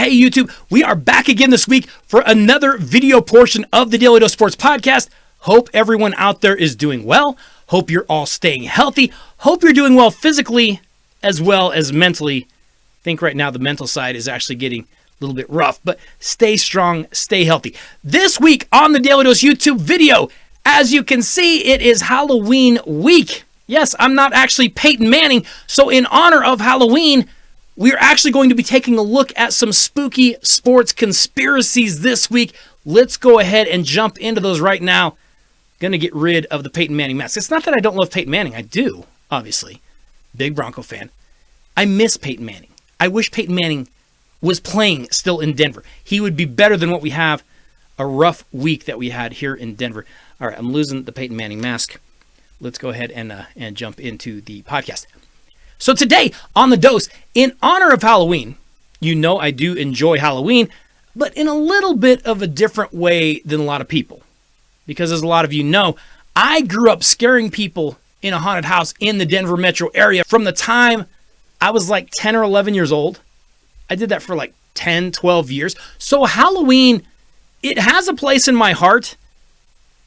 Hey YouTube, we are back again this week for another video portion of the Daly Dose Sports Podcast. Hope everyone out there is doing well. Hope you're all staying healthy. Hope you're doing well physically as well as mentally. I think right now the mental side is actually getting a little bit rough, but stay strong, stay healthy. This week on the Daly Dose YouTube video, as you can see, it is Halloween week. Yes, I'm not actually Peyton Manning, so in honor of Halloween, we're actually going to be taking a look at some spooky sports conspiracies this week. Let's go ahead and jump into those right now. Going to get rid of the Peyton Manning mask. It's not that I don't love Peyton Manning. I do, obviously. Big Bronco fan. I miss Peyton Manning. I wish Peyton Manning was playing still in Denver. He would be better than what we have. A rough week that we had here in Denver. All right, I'm losing the Peyton Manning mask. Let's go ahead and jump into the podcast. So today on the Dose, in honor of Halloween, you know I do enjoy Halloween, but in a little bit of a different way than a lot of people. Because as a lot of you know, I grew up scaring people in a haunted house in the Denver metro area from the time I was like 10 or 11 years old. I did that for like 10, 12 years. So Halloween, it has a place in my heart,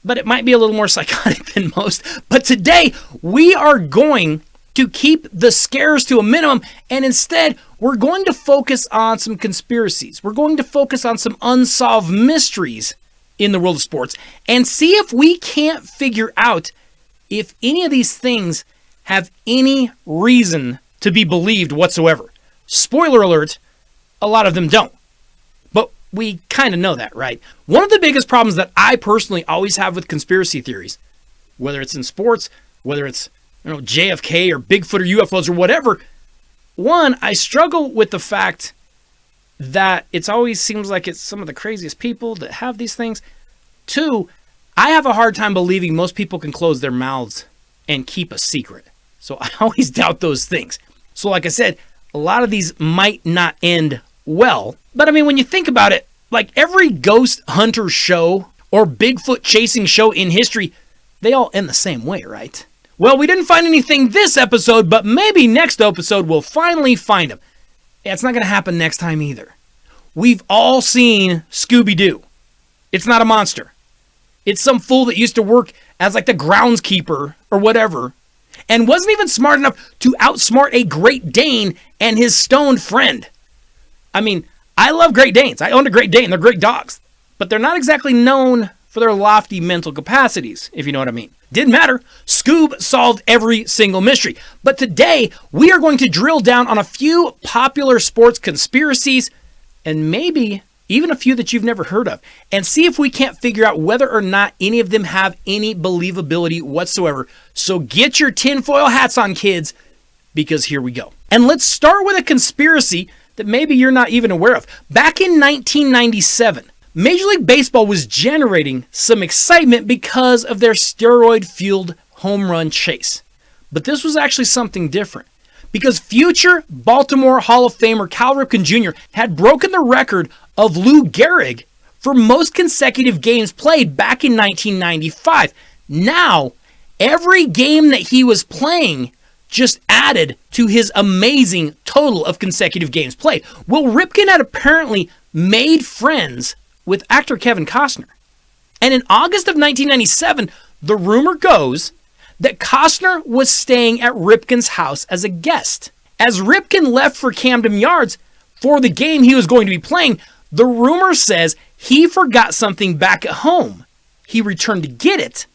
but it might be a little more psychotic than most. But today, we are going to keep the scares to a minimum, and instead, we're going to focus on some conspiracies. We're going to focus on some unsolved mysteries in the world of sports and see if we can't figure out if any of these things have any reason to be believed whatsoever. Spoiler alert, a lot of them don't. But we kind of know that, right? One of the biggest problems that I personally always have with conspiracy theories, whether it's in sports, whether it's JFK or Bigfoot or UFOs or whatever. One, I struggle with the fact that it always seems like it's some of the craziest people that have these things. Two, I have a hard time believing most people can close their mouths and keep a secret. So I always doubt those things. So like I said, a lot of these might not end well. But I mean, when you think about it, like every ghost hunter show or Bigfoot chasing show in history, they all end the same way, right? Well, we didn't find anything this episode, but maybe next episode we'll finally find them. Yeah, it's not going to happen next time either. We've all seen Scooby-Doo. It's not a monster. It's some fool that used to work as like the groundskeeper or whatever and wasn't even smart enough to outsmart a Great Dane and his stoned friend. I mean, I love Great Danes. I owned a Great Dane. They're great dogs. But they're not exactly known for their lofty mental capacities, if you know what I mean. Didn't matter. Scoob solved every single mystery. But today, we are going to drill down on a few popular sports conspiracies and maybe even a few that you've never heard of and see if we can't figure out whether or not any of them have any believability whatsoever. So get your tinfoil hats on, kids, because here we go. And let's start with a conspiracy that maybe you're not even aware of. Back in 1997, Major League Baseball was generating some excitement because of their steroid-fueled home run chase. But this was actually something different because future Baltimore Hall of Famer Cal Ripken Jr. had broken the record of Lou Gehrig for most consecutive games played back in 1995. Now, every game that he was playing just added to his amazing total of consecutive games played. Well, Ripken had apparently made friends with actor Kevin Costner. And in August of 1997, the rumor goes that Costner was staying at Ripken's house as a guest. As Ripken left for Camden Yards for the game he was going to be playing, the rumor says he forgot something back at home. He returned to get it,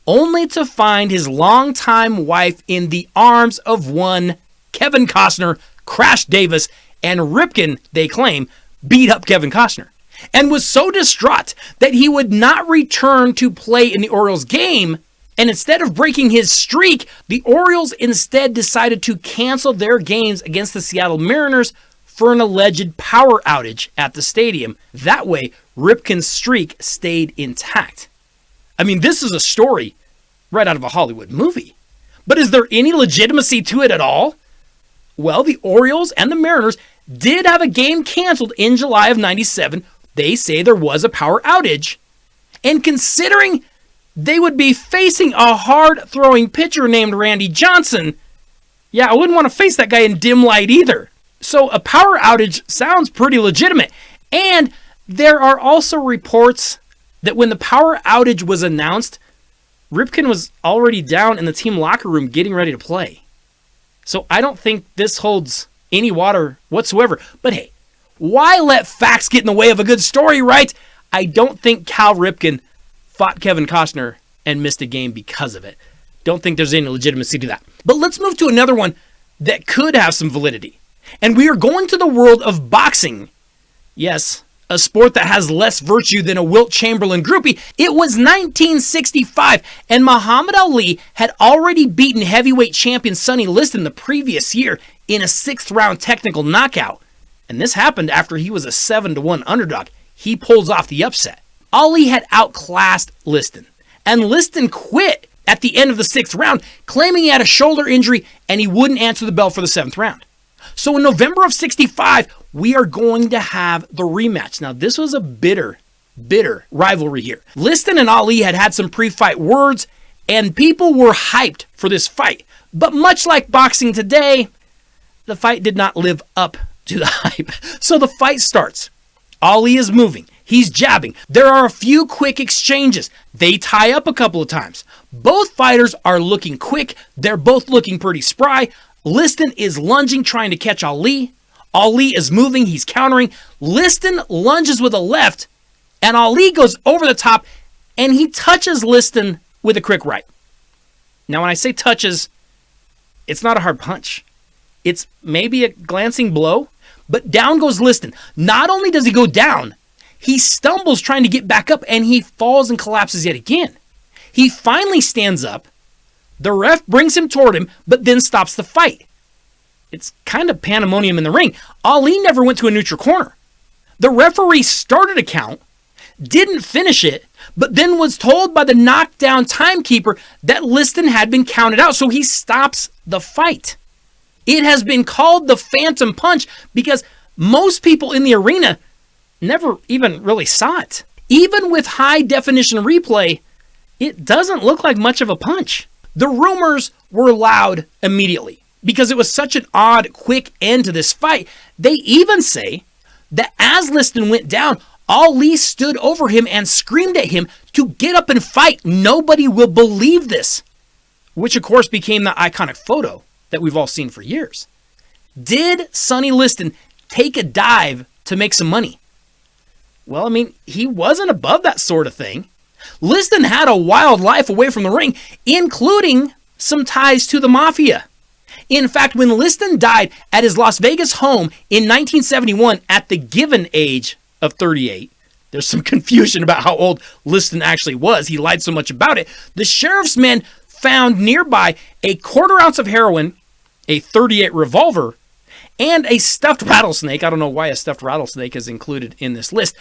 only to find his longtime wife in the arms of one Kevin Costner, Crash Davis, and Ripken, they claim, beat up Kevin Costner and was so distraught that he would not return to play in the Orioles game. And instead of breaking his streak, the Orioles instead decided to cancel their games against the Seattle Mariners for an alleged power outage at the stadium. That way, Ripken's streak stayed intact. I mean, this is a story right out of a Hollywood movie. But is there any legitimacy to it at all? Well, the Orioles and the Mariners did have a game canceled in July of 97. They say there was a power outage. And considering they would be facing a hard-throwing pitcher named Randy Johnson, yeah, I wouldn't want to face that guy in dim light either. So a power outage sounds pretty legitimate. And there are also reports that when the power outage was announced, Ripken was already down in the team locker room getting ready to play. So I don't think this holds any water whatsoever. But hey, why let facts get in the way of a good story, right? I don't think Cal Ripken fought Kevin Costner and missed a game because of it. Don't think there's any legitimacy to that. But let's move to another one that could have some validity. And we are going to the world of boxing. Yes, a sport that has less virtue than a Wilt Chamberlain groupie. It was 1965, and Muhammad Ali had already beaten heavyweight champion Sonny Liston the previous year in a 6th-round technical knockout. And this happened after he was a 7-1 underdog. He pulls off the upset. Ali had outclassed Liston, and Liston quit at the end of the 6th round, claiming he had a shoulder injury and he wouldn't answer the bell for the 7th round. So in November of 65, we are going to have the rematch. Now, this was a bitter rivalry here. Liston and Ali had some pre-fight words, and people were hyped for this fight. But much like boxing today, the fight did not live up to the hype. So the fight starts. Ali is moving. He's jabbing. There are a few quick exchanges. They tie up a couple of times. Both fighters are looking quick. They're both looking pretty spry. Liston is lunging, trying to catch Ali. Ali is moving. He's countering. Liston lunges with a left, and Ali goes over the top, and he touches Liston with a quick right. Now, when I say touches, it's not a hard punch. It's maybe a glancing blow, but down goes Liston. Not only does he go down, he stumbles trying to get back up, and he falls and collapses yet again. He finally stands up. The ref brings him toward him, but then stops the fight. It's kind of pandemonium in the ring. Ali never went to a neutral corner. The referee started a count, didn't finish it, but then was told by the knockdown timekeeper that Liston had been counted out, so he stops the fight. It has been called the Phantom Punch because most people in the arena never even really saw it. Even with high-definition replay, it doesn't look like much of a punch. The rumors were loud immediately because it was such an odd, quick end to this fight. They even say that as Liston went down, Ali stood over him and screamed at him to get up and fight. Nobody will believe this, which of course became the iconic photo that we've all seen for years. Did Sonny Liston take a dive to make some money? Well, I mean, he wasn't above that sort of thing. Liston had a wild life away from the ring, including some ties to the mafia. In fact, when Liston died at his Las Vegas home in 1971 at the given age of 38, there's some confusion about how old Liston actually was. He lied so much about it. The sheriff's men found nearby a 1/4 ounce of heroin, a .38 revolver, and a stuffed rattlesnake. I don't know why a stuffed rattlesnake is included in this list,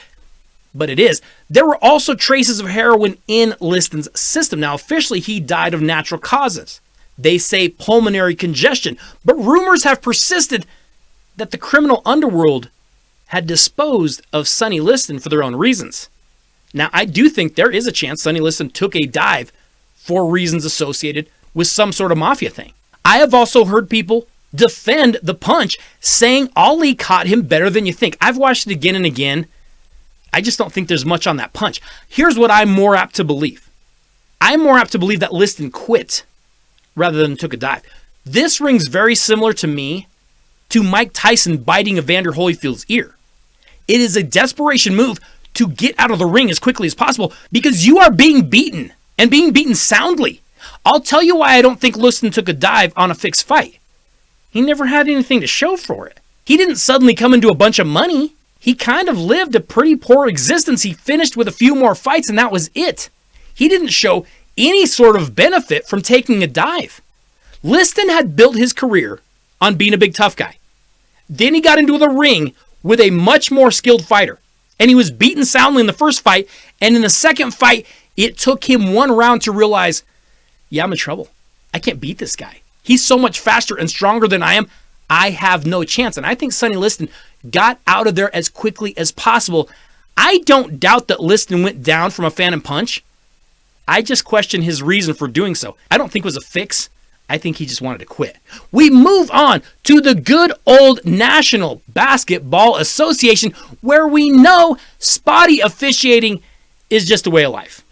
but it is. There were also traces of heroin in Liston's system. Now, officially, he died of natural causes. They say pulmonary congestion, but rumors have persisted that the criminal underworld had disposed of Sonny Liston for their own reasons. Now, I do think there is a chance Sonny Liston took a dive for reasons associated with some sort of mafia thing. I have also heard people defend the punch, saying Ali caught him better than you think. I've watched it again and again. I just don't think there's much on that punch. Here's what I'm more apt to believe. I'm more apt to believe that Liston quit rather than took a dive. This rings very similar to me to Mike Tyson biting Evander Holyfield's ear. It is a desperation move to get out of the ring as quickly as possible because you are being beaten and being beaten soundly. I'll tell you why I don't think Liston took a dive on a fixed fight. He never had anything to show for it. He didn't suddenly come into a bunch of money. He kind of lived a pretty poor existence. He finished with a few more fights and that was it. He didn't show any sort of benefit from taking a dive. Liston had built his career on being a big tough guy. Then he got into the ring with a much more skilled fighter. And he was beaten soundly in the first fight. And in the second fight, it took him one round to realize, yeah, I'm in trouble. I can't beat this guy. He's so much faster and stronger than I am. I have no chance. And I think Sonny Liston got out of there as quickly as possible. I don't doubt that Liston went down from a phantom punch. I just question his reason for doing so. I don't think it was a fix. I think he just wanted to quit. We move on to the good old National Basketball Association, where we know spotty officiating is just a way of life.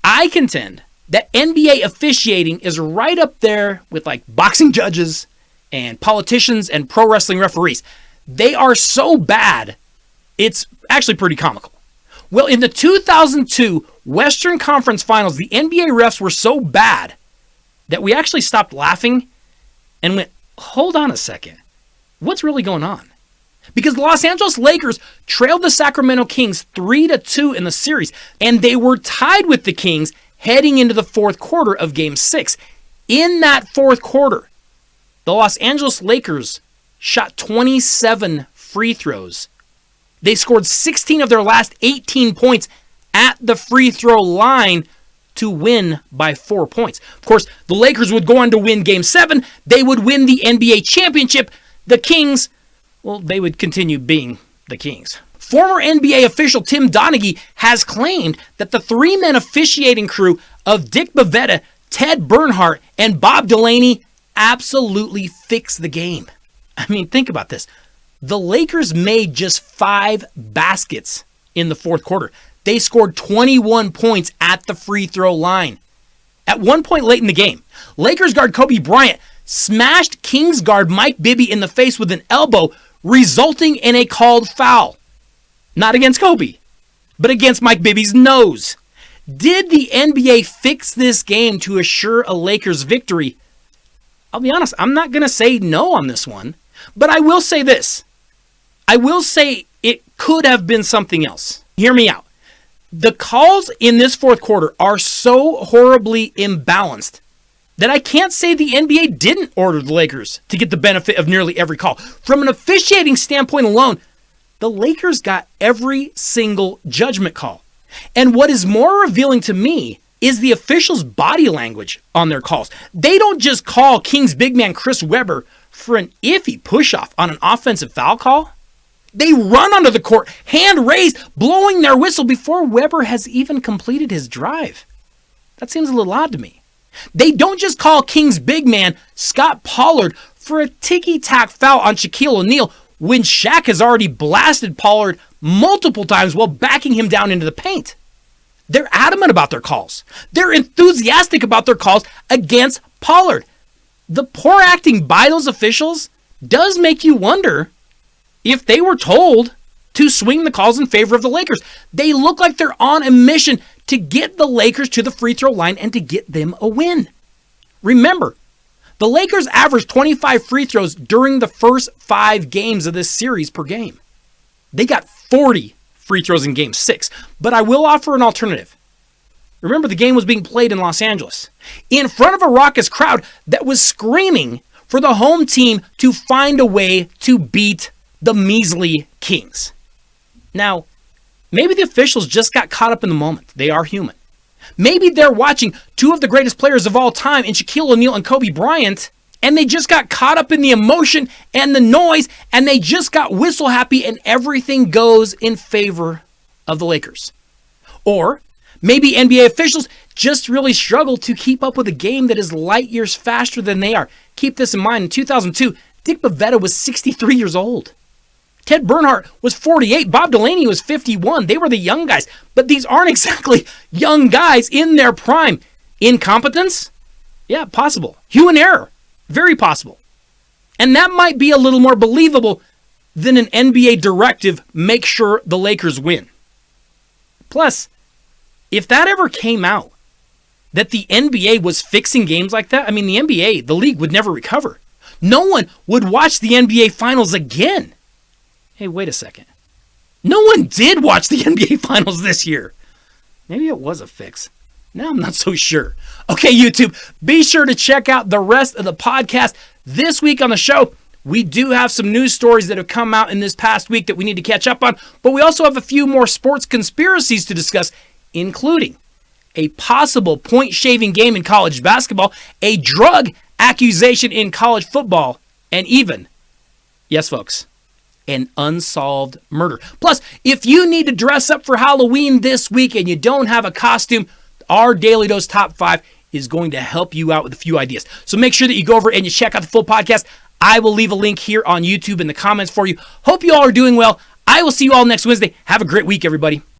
I contend that NBA officiating is right up there with like boxing judges and politicians and pro wrestling referees. They are so bad, it's actually pretty comical. Well, in the 2002 Western Conference Finals, the NBA refs were so bad that we actually stopped laughing and went, hold on a second. What's really going on? Because the Los Angeles Lakers trailed the Sacramento Kings 3-2 in the series, and they were tied with the Kings heading into the fourth quarter of Game 6. In that fourth quarter, the Los Angeles Lakers shot 27 free throws. They scored 16 of their last 18 points at the free throw line to win by 4 points. Of course, the Lakers would go on to win Game 7. They would win the NBA championship. The Kings, well, they would continue being the Kings. Former NBA official Tim Donaghy has claimed that the three-man officiating crew of Dick Bavetta, Ted Bernhardt, and Bob Delaney absolutely fixed the game. I mean, think about this. The Lakers made just 5 baskets in the fourth quarter. They scored 21 points at the free throw line. At one point late in the game, Lakers guard Kobe Bryant smashed Kings guard Mike Bibby in the face with an elbow, resulting in a called foul. Not against Kobe, but against Mike Bibby's nose. Did the NBA fix this game to assure a Lakers victory? I'll be honest, I'm not going to say no on this one, but I will say this. I will say it could have been something else. Hear me out. The calls in this fourth quarter are so horribly imbalanced that I can't say the NBA didn't order the Lakers to get the benefit of nearly every call. From an officiating standpoint alone, the Lakers got every single judgment call. And what is more revealing to me is the officials' body language on their calls. They don't just call Kings big man Chris Webber for an iffy push-off on an offensive foul call. They run onto the court, hand raised, blowing their whistle before Webber has even completed his drive. That seems a little odd to me. They don't just call Kings big man Scott Pollard for a ticky-tack foul on Shaquille O'Neal when Shaq has already blasted Pollard multiple times while backing him down into the paint. They're adamant about their calls. They're enthusiastic about their calls against Pollard. The poor acting by those officials does make you wonder if they were told to swing the calls in favor of the Lakers. They look like they're on a mission to get the Lakers to the free throw line and to get them a win. Remember, the Lakers averaged 25 free throws during the first 5 games of this series per game. They got 40 free throws in Game 6, but I will offer an alternative. Remember, the game was being played in Los Angeles, in front of a raucous crowd that was screaming for the home team to find a way to beat the measly Kings. Now, maybe the officials just got caught up in the moment. They are human. Maybe they're watching 2 of the greatest players of all time in Shaquille O'Neal and Kobe Bryant, and they just got caught up in the emotion and the noise, and they just got whistle happy, and everything goes in favor of the Lakers. Or maybe NBA officials just really struggle to keep up with a game that is light years faster than they are. Keep this in mind. In 2002, Dick Bavetta was 63 years old. Ted Bernhardt was 48. Bob Delaney was 51. They were the young guys. But these aren't exactly young guys in their prime. Incompetence? Yeah, possible. Human error? Very possible. And that might be a little more believable than an NBA directive, make sure the Lakers win. Plus, if that ever came out, that the NBA was fixing games like that, I mean, the NBA, the league would never recover. No one would watch the NBA Finals again. Hey, wait a second. No one did watch the NBA Finals this year. Maybe it was a fix. Now I'm not so sure. Okay, YouTube, be sure to check out the rest of the podcast. This week on the show, we do have some news stories that have come out in this past week that we need to catch up on, but we also have a few more sports conspiracies to discuss, including a possible point-shaving game in college basketball, a drug accusation in college football, and even, yes, folks, an unsolved murder. Plus, if you need to dress up for Halloween this week and you don't have a costume, our Daily Dose Top 5 is going to help you out with a few ideas. So make sure that you go over and you check out the full podcast. I will leave a link here on YouTube in the comments for you. Hope you all are doing well. I will see you all next Wednesday. Have a great week, everybody.